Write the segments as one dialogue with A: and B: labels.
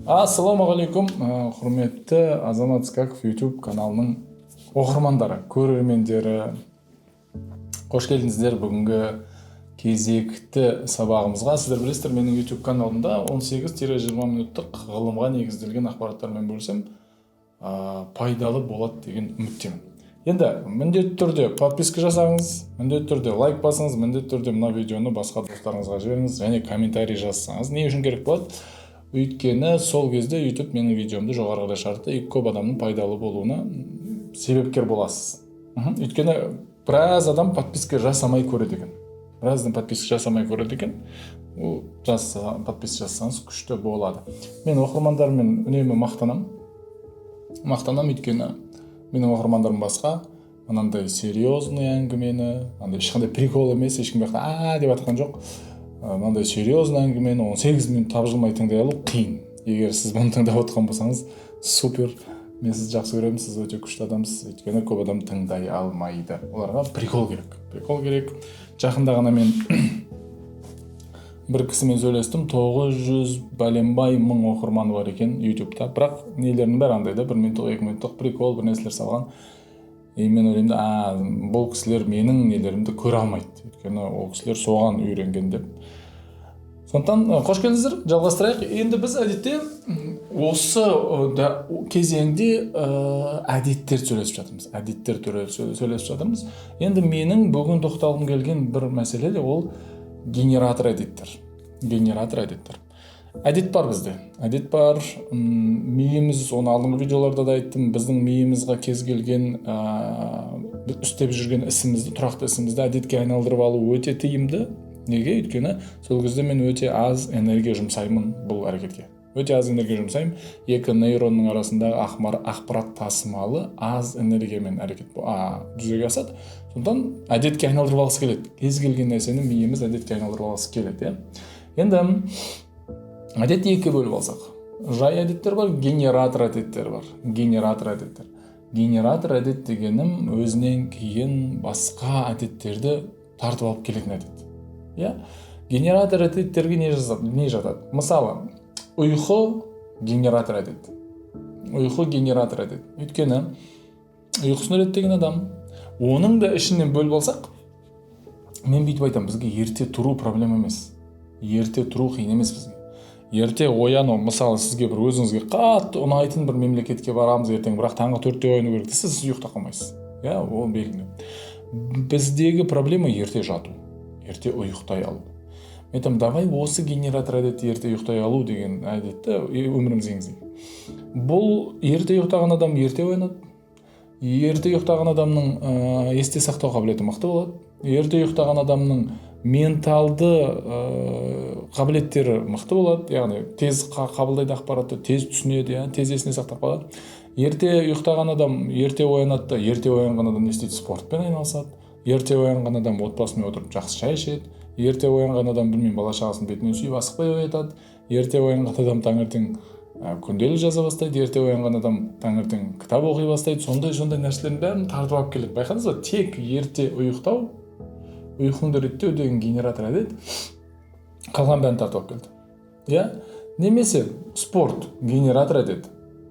A: Ассалаумағалейкум, құрметті Азамат Скаков YouTube каналының оқырмандары, көрермендері. Қош келдіңіздер бүгінгі кезекті сабағымызға. Сіздер білесіздер, менің YouTube каналымда 18-20 минуттық ғылымға негізделген ақпараттармен бөлсем, пайдалы болады деген үміттемін. Енді міндетті түрде подписка жасаңыз, міндетті түрде лайк басыңыз, міндетті түрде мына видеоны басқа достарыңызға жіберіңіз және комментарий жазсаңыз. Не үшін керек болады? Өйткені сол кезде YouTube менің видеомды жоғарыға шығарды, көп адамның пайдалы болуына себепкер боласыз. Өйткені біраз адам подписка жасамай көреді екен. Подписка жасасаңыз күшті болады. Мен оқырмандарыммен үнемі мақтанам, өйткені менің оқырмандарым басқа, мынандай серьезный әңгімені, ешқандай прикол емес, ешкім деп жатқан жоқ. Мынандай серьезный әңгімені 18 минут тапжылмай тыңдай алу қиын. Егер сіз бұны тыңдап отырған болсаңыз, супер. Мен сізді жақсы көремін, сіз өте күшті адамсыз, өйткені көп адам тыңдай алмайды. Оларға прикол керек. Жақында ғана мен бір кісімен сөйлестім, 900 бәленбай мың оқырманы бар екен YouTube'та. Бірақ нелерінің бәрі андай да, 1 минуттық, 2 минуттық прикол, бір нәрселер салған. Мен ойлаймын, бұл кісілер менің нелерімді көре алмайды. Өйткені ол кісілер соған үйренген деп. Сондықтан қош келдіңіздер, жалғастырайық. Енді біз әдетте осы кезеңде әдеттер сөйлесіп жатырмыз. Енді менің бүгін тоқталғым келген бір мәселе де ол генератор әдеттер. Әдет бар бізде. Әдет бар. Миымыз, оны алдыңғы видеоларда да айттым, біздің миымызға кез келген істеп жүрген ісімізді, тұрақты ісімізді әдетке айналдырып алу өте тиімді. Неге? Өйткені сол кезде мен өте аз энергия жұмсаймын бұл әрекетке. Екі нейронның арасындағы ақпарат тасымалы аз энергиямен жүзеге асады. Сондықтан әдетке айналдырып алғысы келеді. Кез келген нәрсені миымыз әдетке айналдырып алғысы келеді. Енді әдетті екі бөліп алсақ. Жай әдеттер бар, генератор әдеттер бар. Генератор әдет дегенім өзінен кейін басқа әдеттерді тартып алып келетін әдет. Генератор әдеттерге не жатады? Мысалы, ұйқы генератор әдет. Өйткені ұйқысын реттеген адам, оның да ішінен бөліп алсақ, мен бүйтіп айтамын, бізге ерте тұру проблема емес. Ерте тұру қиын емес бізге. Ерте ояну, мысалы, сізге бір өзіңізге қатты ұнайтын бір мемлекетке барамыз ертең, бірақ таңғы 4-те ояну керек, сіз ұйықта қалмайсыз. Ол белгілі. Біздегі проблема ерте жату, ерте ұйықтай алу. Мен айтамын, давай осы генератор әдетті ерте ұйықтай алу деген әдетті өмірімізге енгізейік. Бұл ерте ұйықтаған адам ерте оянады. Ерте ұйықтаған адамның есте сақтау қабілеті мықты болады. Ерте ұйықтаған адамның менталды қабілеттері мықты болады. Яғни тез қабылдайды ақпаратты, тез түсінеді, тез есіне сақтап қалады. Ерте ұйықтаған адам ерте оянады. Ерте оянған адам не істейді? Спортпен айналысады. Ерте оянған адам отбасымен отырып жақсы шай ішеді. Ерте оянған адам бала шағасын бетінен сүйіп асықпай оятады. Ерте оянған адам таңертең күнделік жаза бастайды. Ерте оянған адам таңертең кітап оқи бастайды. Сондай нәрселердің бәрін тартып алып келеді. Байқадыңыз ба? Тек ерте ұйықтау, ұйқыңды реттеу деген генератор әдет қалған бәрін тартып алып келді. Немесе спорт генератор әдет.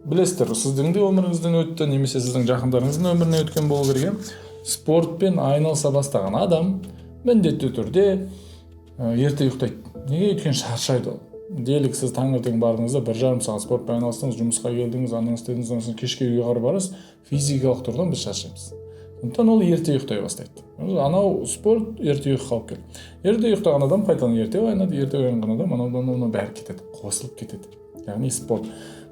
A: Білесіздер, сіздің де өміріңізден өтті, немесе сіздің жақындарыңыздың өмірінен өткен болу керек. Спортпен айналыса бастаған адам міндетті түрде ерте ұйықтайды. Неге? Өйткені шаршайды ол. Делік сіз таңертең бардыңыз да 1,5 сағат спортпен айналыстыңыз, жұмысқа келдіңіз, істедіңіз, кешке үйге қарай барасыз, физикалық тұрғыдан біз шаршаймыз. Сондықтан ол ерте ұйықтай бастайды. Анау спорт ерте ұйқыға алып келеді. Ерте ұйықтаған адам қайтадан ерте оянады, ерте оянған адам анаудан бәрі кетеді, қосылып кетеді. Яғни спорт.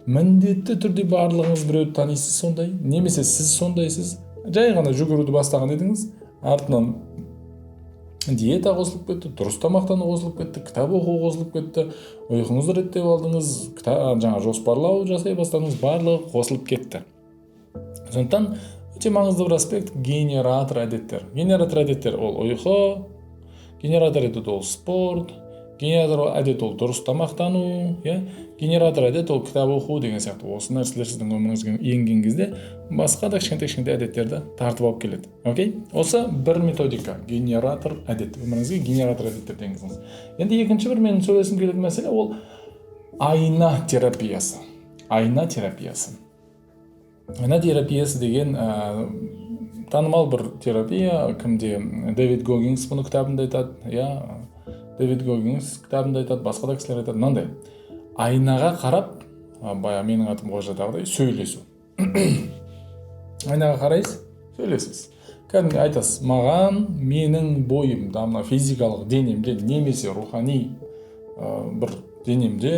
A: Міндетті түрде барлығыңыз біреуді танисыз сондай, немесе сіз сондайсыз. Жай ғана жүгіруді бастаған едіңіз, артынан диета қосылып кетті, дұрыс тамақтану қосылып кетті, кітап оқу қосылып кетті, ұйқыңызды реттеп алдыңыз, жоспарлау жасай бастадыңыз, барлығы қосылып кетті. Сондықтан өте маңызды бір аспект генератор әдеттер ол ұйқы, генератор әдет ол спорт, генератор әдет ол дұрыс тамақтану, генератор әдет ол кітап оқу деген сияқты. Осы нәрселер сіздің өміріңізге енген кезде басқа да кішкентай әдеттерді тартып алып келеді. Осы бір методика, генератор әдет. Өміріңізге генератор әдеттерді енгізіңіз. Енді екінші бір менің сөйлесім келетін мәселе ол айна терапиясы. Айна терапиясы деген танымал бір терапия. Кімде? Дэвид Гоггинс бұны кітабында айтады. Дэвид Гоггинс кітабында айтады, басқа да кісілер айтады. Мынандай: айнаға қарап, менің атым қожадағыдай сөйлесу. Айнаға қарайсыз, сөйлесіз. Кәдімгі айтасыз: маған менің бойымда, мына физикалық денемде немесе рухани бір денемде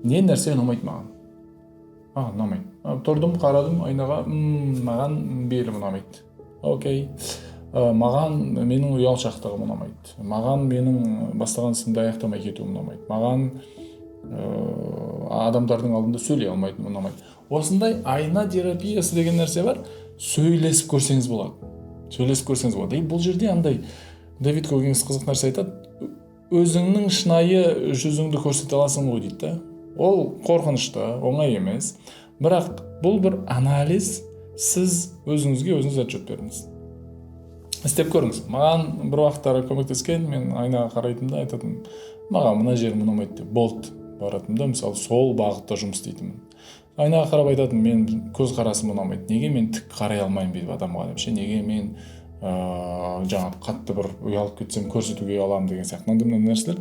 A: не нәрсе ұнамайды маған. Ұнамайды. Тұрдым, қарадым айнаға, маған белім ұнамайды. Окей. Маған менің ұялшақтығым ұнамайды. Маған менің бастаған ісімді аяқтамай кетуім ұнамайды. Маған адамдардың алдында сөйлей алмайтыным ұнамайды. Осындай айна терапиясы деген нәрсе бар. Сөйлесіп көрсеңіз болады. Бұл жерде андай Дэвид Гоггинс қызық нәрсе айтады: өзіңнің шынайы жүзіңді көрсете аласың ғой дейді. Ол қорқынышты, оңай емес. Бірақ бұл бір анализ. Сіз өзіңізге өзіңіз отчет беріңіз. Істеп көріңіз. Маған бір уақыттары көмектескен, мен айнаға қарайтынымда айтатынмын: маған мына жерім ұнамайды деп. Болды. Баратынымда мысалы сол бағытта жұмыс істейтінмін. Айнаға қарап айтатынмын: мен көз қарасым ұнамайды. Неге мен тік қарай алмаймын деп адамға деп ше. Неге мен жаңағы қатты бір ұялып кетсем көрсетуге аламын деген сияқты мынандай нәрселер.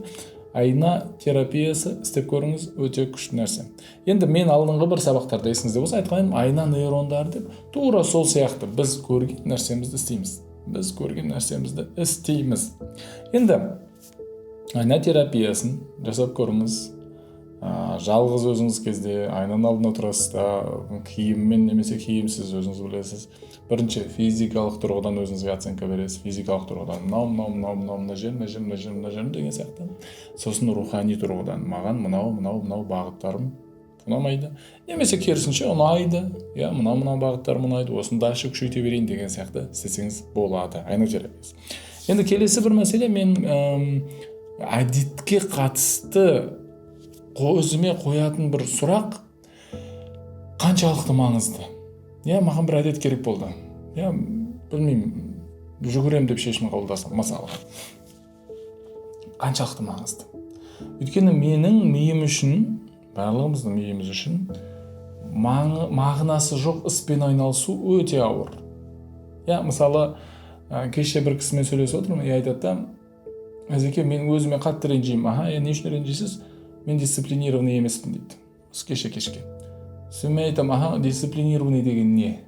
A: Айна терапиясы істеп көріңіз, өте күшті нәрсе. Енді мен алдыңғы бір сабақтарда есіңізде болса айтқан айна нейрондары деп. Тура сол сияқты біз көрген нәрсемізді істейміз. Енді айна терапиясын жасап көріңіз. Жалғыз өзіңіз кезде айнаның алдына тұрасыз да, киіммен немесе киімсіз өзіңіз білесіз. Бірінші физикалық тұрғыдан өзіңізге оценка бересіз. Физикалық тұрғыдан мына жер деген сияқты. Сосын рухани тұрғыдан маған мынау бағыттарым ұнамайды. Немесе керісінше ұнайды. Мынау бағыттарым ұнайды. Осында ашып күшейте берейін деген сияқты істесеңіз болады. Айна терапиясы. Енді келесі бір мәселе, мен әдетке қатысты өзіме қоятын бір сұрақ: қаншалықты маңызды? Маған бір әдет керек болды. Білмеймін, жүгірем деп шешім қабылдасам, мысалы. Қаншалықты маңызды? Өйткені менің миым үшін, барлығымыздың миымыз үшін мағынасы жоқ іспен айналысу өте ауыр. Мысалы, кеше бір кісімен сөйлесіп отырмын, айтады да: Әзеке, мен өзіме қатты ренжимін. Не үшін ренжисіз? Мен дисциплинированный емеспін дейді. Кешке. Мен айтам: дисциплинированный деген не?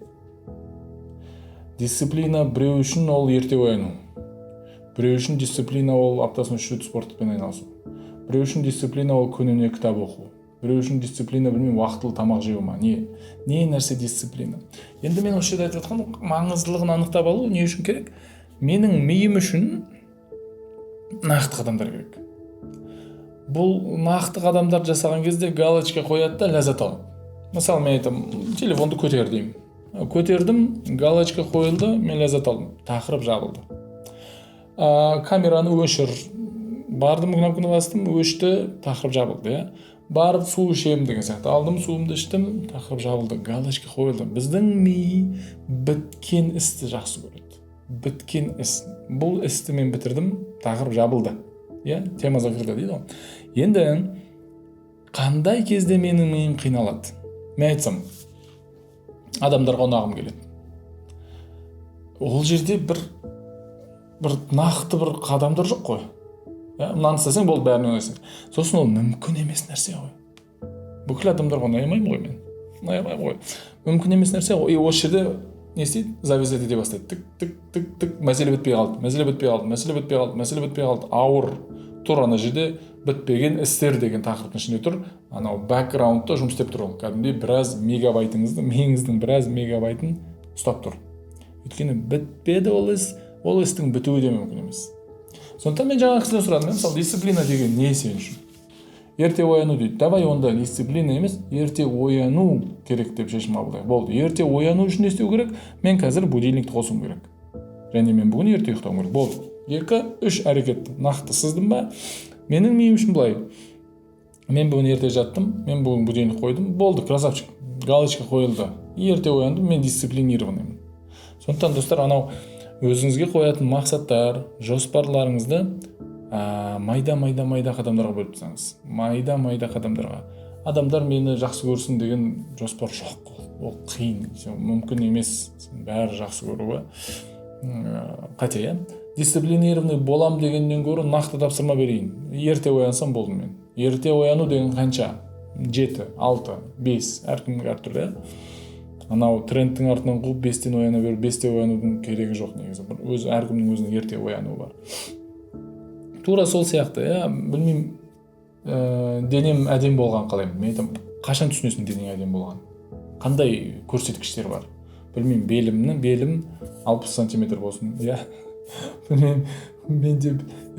A: Дисциплина біреу үшін ол ерте ояну. Біреу үшін дисциплина ол аптасына 3 рет спортпен айналысу. Біреу үшін дисциплина ол күніне кітап оқу. Біреу үшін дисциплина уақытылы тамақ жеу ма? Не нәрсе дисциплина? Енді мен осы жерде айтып жатқан маңыздылығын анықтап алу не үшін керек? Менің миым үшін нақты қадамдар керек. Бұл нақты қадамдар жасаған кезде галочка қояды да ләззат алады. Мысалы, мен айтам: телефонды көтер деймін. Көтердім, галочка қойылды, мен ләззат алдым. Тақырып жабылды. Камераны өшір. Бардым, кнопканы бастым, өшті, тақырып жабылды. Барып су ішемін деген сияқты. Алдым, суымды іштім, тақырып жабылды, галочка қойылды. Біздің ми біткен істі жақсы көреді. Біткен іс. Бұл істі мен бітірдім, тақырып жабылды. Тема закрыта дейді ғой. Енді қандай кезде менің миым қиналады? Мен айтсам, адамдарға ұнағым келеді. Ол жерде бір нақты бір қадамдар жоқ қой. Мынаны істесең болды, бәріне ұнайсың. Сосын ол мүмкін емес нәрсе ғой. Бүкіл адамдарға ұнаймаймын ғой мен. Ұнаймаймын ғой. Мүмкін емес нәрсе ғой. Осы жерде не істейді? Зависать ете бастайды. Тік. Мәселе бітпей қалды. Ауыр. Тұр ана жерде бітпеген істер деген тақырыптың ішінде тұр. Анау бэкграундта жұмыс істеп тұр ол. Кәдімгідей біраз миыңыздың біраз мегабайтын ұстап тұр. Өйткені бітпеді ол іс, ол істің бітуі де мүмкін емес. Сондықтан мен жаңа кісіден сұрадым, мысалы, дисциплина деген не сен үшін? Ерте ояну дейді. Давай онда дисциплина емес, ерте ояну керек деп шешім қабылдайық. Болды. Ерте ояну үшін не істеу керек? Мен қазір будильникті қосуым керек. Және мен бүгін ерте ұйықтауым керек. Болды. 2-3 әрекетті нақты сыздым ба? Менің миым үшін былай: мен бүгін ерте жаттым, мен бүгін будильник қойдым, болды, красавчик, галочка қойылды, ерте ояндым, мен дисциплинированныймын. Сондықтан достар, анау өзіңізге қоятын мақсаттар, жоспарларыңызды майда қадамдарға бөліп тастаңыз. Майда қадамдарға. Адамдар мені жақсы көрсін деген жоспар жоқ. Ол қиын, мүмкін емес. Бәрі жақсы көруі қате, иә. Дисциплинированный болам дегеннен гөрі нақты тапсырма берейін. Ерте оянсам болды мен. Ерте ояну деген қанша? 7, 6, 5, әркімнің әртүрлі. Анау трендтің артынан қуып 5-тен ояна беріп, 5-те оянудың керегі жоқ негізі. Өз әркімнің өзінің ерте оянуы бар. Тура сол сияқты, иә, білмеймін, денем әдем болған қалаймын. Мен айтамын, қашан түсінесің денең әдем болған? Қандай көрсеткіштер бар? Білмеймін, белім 60 сантиметр болсын, иә. Білмеймін, менде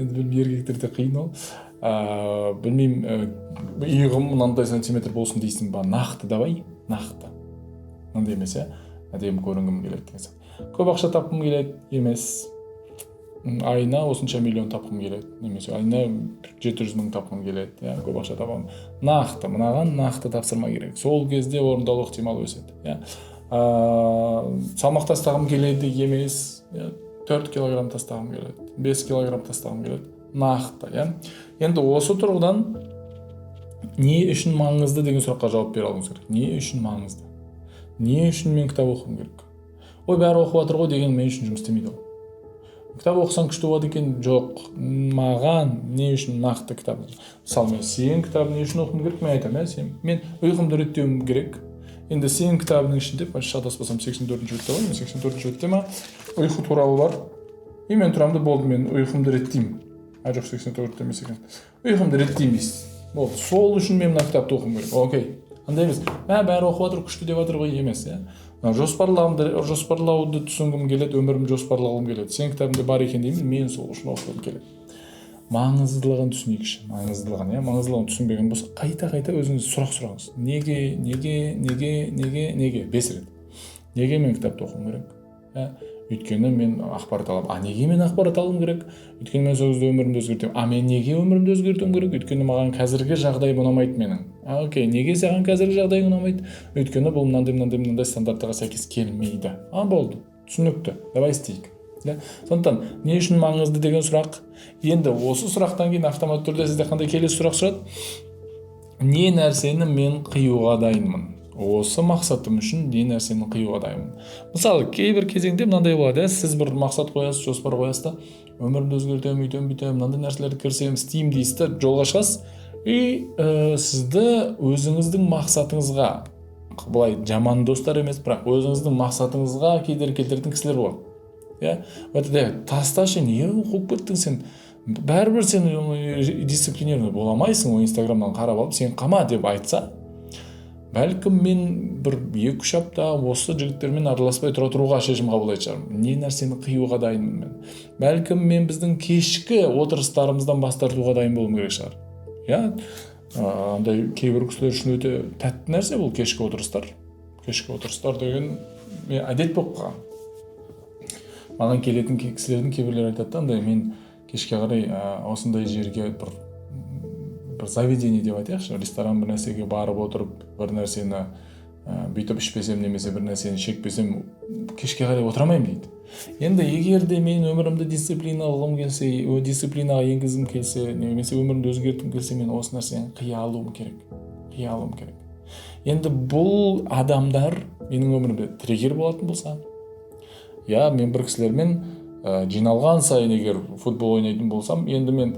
A: енді еркектерде қиын ол. Білмеймін, иығым мынандай сантиметр болсын дейсің ба? Нақты давай, нақты. Мынандай емес, иә. Әдемі көрінгім келеді деген сияқты. Көп ақша тапқым келеді емес. Айына осынша миллион тапқым келеді. Немесе айына 700 мың тапқым келеді. Иә, көп ақша табамын. Нақты, мынаған нақты тапсырма керек. Сол кезде орындалу ықтималы өседі. Иә. Салмақ тастағым келеді емес. 4 килограмм тастағым келеді. 5 килограмм тастағым келеді. Нақты, иә. Енді осы тұрғыдан не үшін маңызды деген сұраққа жауап бере алуыңыз керек. Не үшін маңызды? Не үшін мен кітап оқуым керек? Ой, бәрі оқып жатыр ғой деген мен үшін жұмыс істемейді ол. Кітап оқысаң күшті болады екен, жоқ. Маған не үшін нақты кітап? Мысалы, мен сен кітабын не үшін оқуым керек? Мен айтамын, мен ұйқымды реттеуім керек. Енді сен кітабының ішінде, шатаспасам 84-ші бетте ғой, 84-ші бетте ма ұйқы туралы бар. И мен тұрамды, болды, мен ұйқымды реттеймін. Жоқ, 84-те емес екен. Ұйқымды реттеймін дейсіз. Болды, сол үшін мен мына кітапты оқуым керек. Окей. Андай емес. Бәрі оқып жатыр, күшті деп жатыр ғой, емес, иә. Жоспарлауды түсінгім келеді, өмірімді жоспарлағым келеді. Сен кітабында бар екен деймін, мен сол үшін оқығым келеді. Маңыздылығын түсінейікші. Маңыздылығын түсінбеген болса, қайта өзіңіз сұрақ сұраңыз. Неге? 5 рет. Неге мен кітапты оқуым керек? Өйткені мен ақпарат аламын. Неге мен ақпарат алуым керек? Өйткені мен сол кезде өмірімді өзгертемін. Мен неге өмірімді өзгертуім керек? Өйткені маған қазіргі жағдай ұнамайды менің. Окей, неге саған қазіргі жағдай ұнамайды? Өйткені бұл мынандай стандарттарға сәйкес келмейді. Болды. Түсінікті. Давай істейік. Сондықтан, не үшін маңызды деген сұрақ? Енді осы сұрақтан кейін автоматты түрде сізде қандай келесі сұрақ шығады? Не нәрсені мен қиюға дайынмын? Осы мақсатым үшін не нәрсені қиюға дайынмын? Мысалы, кейбір кезеңде мынандай болады, сіз бір мақсат қоясыз, жоспар қоясыз да, өмірімді өзгертемін, бүйтемін, мынандай нәрселерді кірсем, істеймін дейсіз де, жолға шығасыз. Сізді өзіңіздің мақсатыңызға, былай жаман достар емес, бірақ өзіңіздің мақсатыңызға кедергі келтіретін кісілер болады. Тасташы, не оқып кеттің сен? Бәрібір сен дисциплинированный бола алмайсың, Инстаграмнан қарап алып, сен қама деп айтса, бәлкім мен бір 2-3 апта осы жігіттермен араласпай тұруға шешім қабылдайтын шығармын. Не нәрсені қиюға дайынмын мен. Бәлкім мен біздің кешкі отырыстарымыздан бас тартуға дайын болуым керек шығар. Андай кейбір кісілер үшін өте тәтті нәрсе бұл кешкі отырыстар. Кешкі отырыстар деген әдет болып қалған. Маған келетін кісілердің кейбірлері айтады, андай мен кешке қарай осындай жерге бір заведение деп айтайықшы, ресторан бір нәрсеге барып отырып, бір нәрсені бүйтіп ішпесем немесе бір нәрсені шекпесем, кешке қарай отырамаймын дейді. Енді егер де мен өмірімді дисциплинаға енгізгім келсе, немесе өмірімді өзгерткім келсе, мен осы нәрсені қия алуым керек. Енді бұл адамдар менің өмірімде триггер болатын болса, мен бір кісілермен жиналған сайын егер футбол ойнайтын болсам, енді мен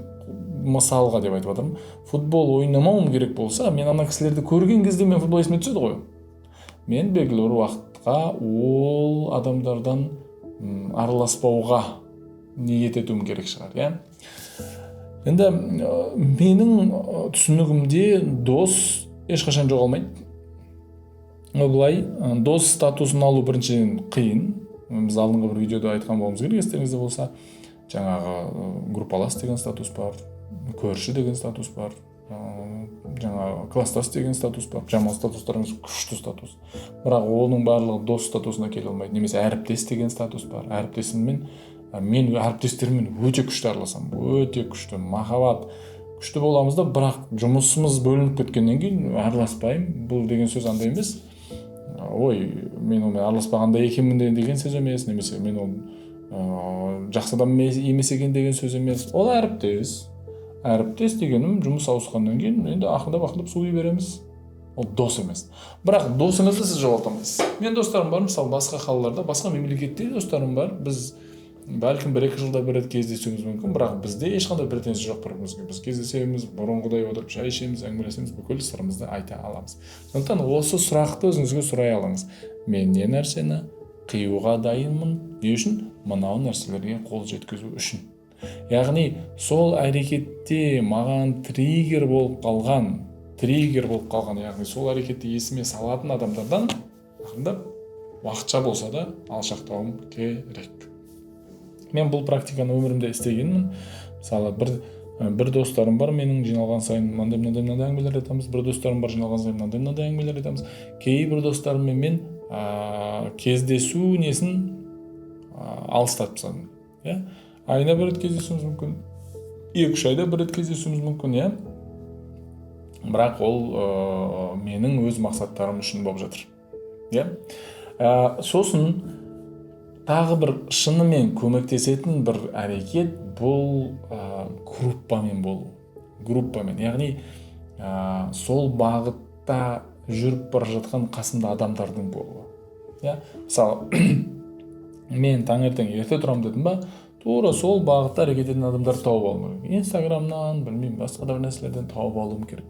A: мысалға деп айтып жатырмын, футбол ойнамауым керек болса, мен ана кісілерді көрген кезде мен футбол есіме түседі ғой. Мен белгілі бір уақытқа ол адамдардан араласпауға ниет етуім керек шығар, Енді менің түсінігімде дос ешқашан жоғалмайды. Былай, дос статусын алу біріншіден қиын. Біз алдыңғы бір видеода айтқан болуымыз керек, естеріңізде болса, жаңағы группалас деген статус бар, көрші деген статус бар, жаңағы класстас деген статус бар. Жаман статустарымыз күшті статус. Бірақ оның барлығы дос статусына келе алмайды. Немесе әріптес деген статус бар. Мен әріптестеріммен өте күшті араласам, өте күшті, махаббат күшті боламыз да, бірақ жұмысымыз бөлініп кеткеннен кейін араласпаймын. Бұл деген сөз андай емес. Мен онымен араласпағанда екенмін деген сөз емес, немесе мен жақсы адам емес екен деген сөз емес. Ол әріптес. Әріптес дегенім жұмыс ауысқаннан кейін енді ақылдап сөйлей береміз. Ол дос емес. Бірақ досыңызды сіз жоғалта алмайсыз. Мен достарым бар, мысалы басқа қалаларда, басқа мемлекетте достарым бар. Біз бәлкім 1-2 жылда бір рет кездесуіміз мүмкін, бірақ бізде ешқандай претензия жоқ бір-бірімізге. Біз кездесеміз, бұрынғыдай отырып шай ішеміз, әңгімелесеміз, бүкіл сырымызды айта аламыз. Сондықтан осы сұрақты өзіңізге сұрай алыңыз. Мен не нәрсені қиюға дайынмын? Не үшін? Мынау нәрселерге қол жеткізу үшін. Яғни сол әрекетте маған триггер болып қалған, яғни сол әрекетті есіме салатын адамдардан ақырындап уақытша болса да алшақтауым керек. Мен бұл практиканы өмірімде істегенмін. Мысалы бір достарым бар, менің жиналған сайын мынандай әңгімелер айтамыз. Бір достарым бар, жиналған сайын мынандай әңгімелер айтамыз. Кейбір достарыммен мен кездесу несін алыстатып тастадым. Айына бір рет кездесуіміз мүмкін, 2-3 айда бір рет кездесуіміз мүмкін, бірақ ол менің өз мақсаттарым үшін болып жатыр. Сосын тағы бір шынымен көмектесетін бір әрекет бұл группамен болу. Яғни сол бағытта жүріп бара жатқан қасымда адамдардың болуы. Мысалы, мен таңертең ерте тұрамын дедім ба, тура сол бағытта әрекет ететін адамдарды тауып алуым керек. Инстаграмнан, басқа да нәрселерден тауып алуым керек.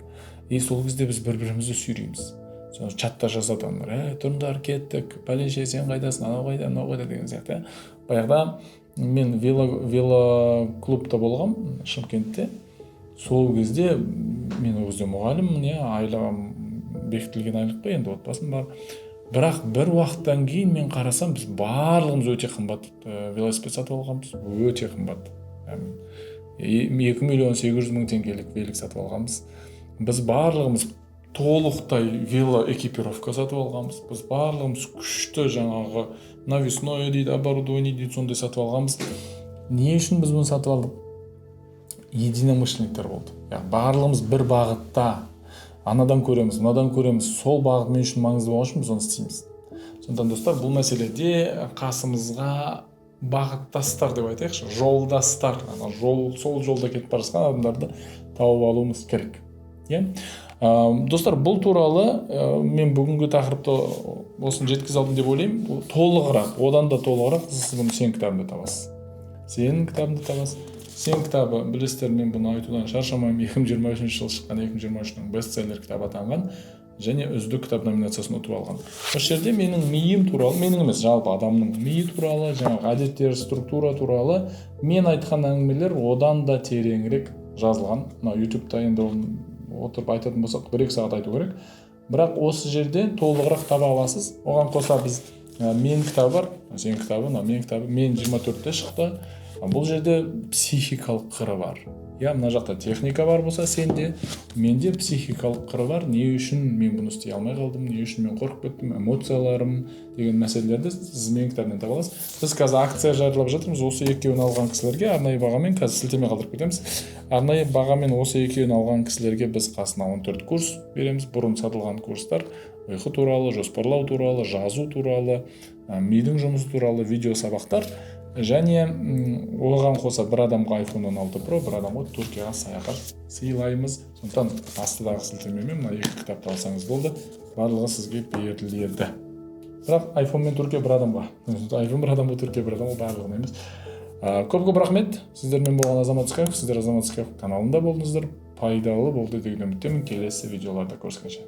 A: Сол кезде біз бір-бірімізді сүйрейміз. Чатта жазады адамдар, тұрыңдар, кеттік, пәленше, сен қайдасың, анау қайда, мынау қайда деген сияқты. Баяғыда мен велоклубта болғам Шымкентте. Сол кезде мен ол кезде мұғаліммін, айлығым бекітілген айлық қой, енді отбасым бар. Бірақ бір уақыттан кейін мен қарасам, біз барлығымыз өте қымбат велосипед сатып алғанбыз, өте қымбат. 2.800.000 теңгелік велик сатып алғанбыз. Біз барлығымыз толықтай велоэкипировка сатып алғанбыз. Біз барлығымыз күшті жаңағы навесное дейді, оборудование дейді, сондай сатып алғанбыз. Не үшін біз бұны сатып алдық? Единомышленниктер болды. Барлығымыз бір бағытта, анадан көреміз, мынадан көреміз, сол бағыт мен үшін маңызды болған үшін біз оны істейміз. Сондықтан достар, бұл мәселеде қасымызға бағыттастар деп айтайықшы, жолдастар, сол жолда кетіп бара жатқан адамдарды тауып алуымыз керек. Достар, бұл туралы мен бүгінгі тақырыпты осыны жеткізе алдым деп ойлаймын. Толығырақ, одан да толығырақ сіз бұны сен кітабында табасыз. Сен кітабы, білесіздер, мен бұны айтудан шаршамаймын. 2023 жылы шыққан 2023-ның бестселлер кітабы атанған және үздік кітап номинациясын ұтып алған. Осы жерде менің миым туралы, менің емес, жалпы адамның миы туралы, жаңағы әдеттер, структура туралы мен айтқан әңгімелер одан да тереңірек жазылған. YouTube-та енді отырып айтатын болсақ 1-2 сағат айту керек. Бірақ осы жерде толығырақ таба аласыз. Оған қоса біз мен кітабы бар, сен кітабы, мен кітабы, мен 24-те шықты. Бұл жерде психикалық қыры бар. Мына жақта техника бар болса, сенде, менде психикалық қыры бар. Не үшін мен бұны істей алмай қалдым, не үшін мен қорқып кеттім, эмоцияларым деген мәселелерді сіз менің кітабымнан таба аласыз. Біз қазір акция жариялап жатырмыз. Осы екеуін алған кісілерге арнайы бағамен, қазір сілтеме қалдырып кетеміз. Арнайы бағамен осы екеуін алған кісілерге біз қасына 14 курс береміз. Бұрын сатылған курстар ұйқы туралы, жоспарлау туралы, жазу туралы, мидың жұмысы туралы видео сабақтар. Және оған қоса бір адамға iPhone 16 Pro, бір адамға Түркияға саяхат сыйлаймыз. Сондықтан астыдағы сілтемемен мына 2 кітапты алсаңыз болды. Барлығы сізге беріледі. Бірақ iPhone мен Түркия бір адамға. iPhone бір адамға, Түркия бір адамға, барлығына емес. Көп рахмет. Сіздермен болған Азамат Исқақов. Сіздер Азамат Исқақов каналында болдыңыздар. Пайдалы болды деген үміттемін. Келесі видеоларда көріскенше.